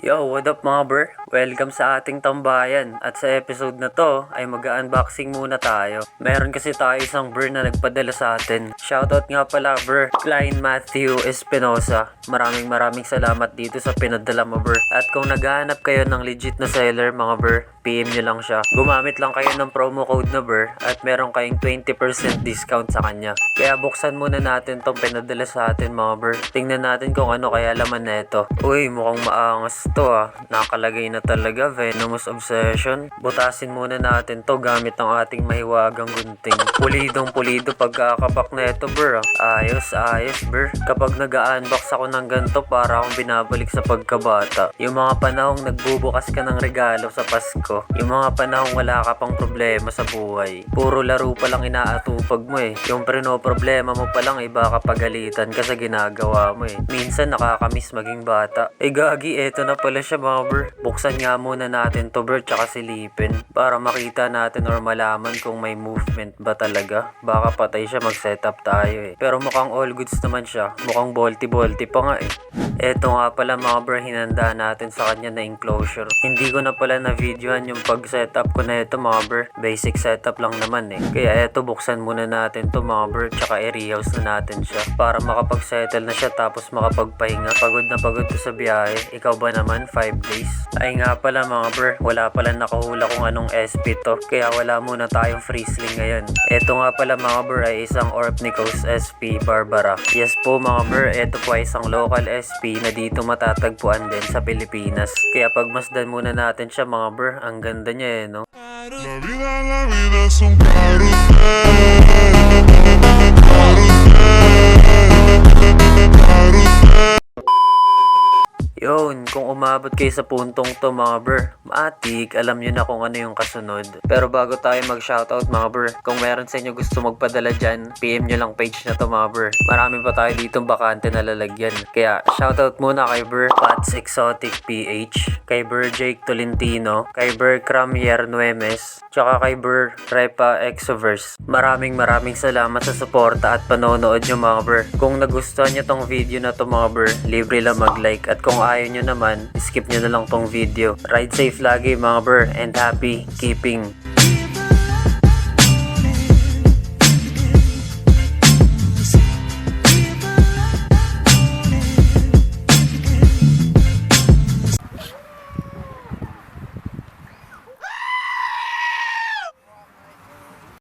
Yo, what up mga bro? Welcome sa ating tambayan. At sa episode na to ay mag-unboxing muna tayo. Meron kasi tayo isang bro na nagpadala sa atin. Shoutout nga pala bro, Klein Matthew Espinosa. Maraming salamat dito sa pinadala mo bro. At kung naghahanap kayo ng legit na seller mga bro, PM nyo lang siya. Gumamit lang kayo ng promo code na bro at meron kayong 20% discount sa kanya. Kaya buksan muna natin tong pinadala sa atin mga bro. Tingnan natin kung ano kaya laman na ito. Uy, mukhang maangas to ah. Nakalagay na talaga, Venomous Obsession. Butasin muna natin to gamit ang ating mahiwagang gunting. Pulidong-pulido pagkakapak na ito bro. Ayos bro. Kapag nag-unbox ako ng ganito, para akong binabalik sa pagkabata. Yung mga panahong nagbubukas ka ng regalo sa Pasko. Yung mga panahong wala ka pang problema sa buhay. Puro laro pa lang inaatupag mo eh. Yung problema mo pa lang ay baka pagalitan ka sa ginagawa mo eh. Minsan nakakamiss maging bata. Eh gagi, eto na pala siya mga bro. Buksan nga muna natin to bro tsaka silipin. Para makita natin or malaman kung may movement ba talaga. Baka patay siya mag-setup tayo eh. Pero mukhang all goods naman siya. Mukhang bolty-bolty pa nga eh. Eto nga pala mga bro, hinanda natin sa kanya na enclosure. Hindi ko na pala na-videohan yung pag-setup ko na ito mga bro. Basic setup lang naman eh. Kaya eto, buksan muna natin to mga bro. Tsaka i-rehouse na natin siya. Para makapag-settle na siya tapos makapagpahinga. Pagod na pagod to sa biyahe. Ikaw ba naman? 5 days? Ay nga pala mga bro, wala pala nakahula kung anong SP to. Kaya wala muna tayong free sling ngayon. Eto nga pala mga bro ay isang Orpnicos SP Barbara. Yes po mga bro, eto po ay isang local SP na dito matatagpuan din sa Pilipinas. Kaya pagmasdan muna natin siya mga bro, ang ganda niya eh no? La vida es un carrusel. Yun, kung umabot kayo sa puntong to mga bro, matik, alam nyo na kung ano yung kasunod. Pero bago tayo mag-shoutout mga bro, kung meron sa inyo gusto magpadala dyan, PM nyo lang page na to mga bro. Marami pa tayo ditong bakante na lalagyan. Kaya shoutout muna kay bro Pats Exotic PH, kay bro Jake Tolentino, kay bro Cramier Nuemes, tsaka kay bro Repa Exoverse. Maraming salamat sa suporta at panonood nyo mga bro. Kung nagustuhan nyo tong video na to mga bro, libre lang mag-like. At kung ayaw nyo naman, skip nyo na lang tong video. Ride safe lagi mga bro and happy keeping.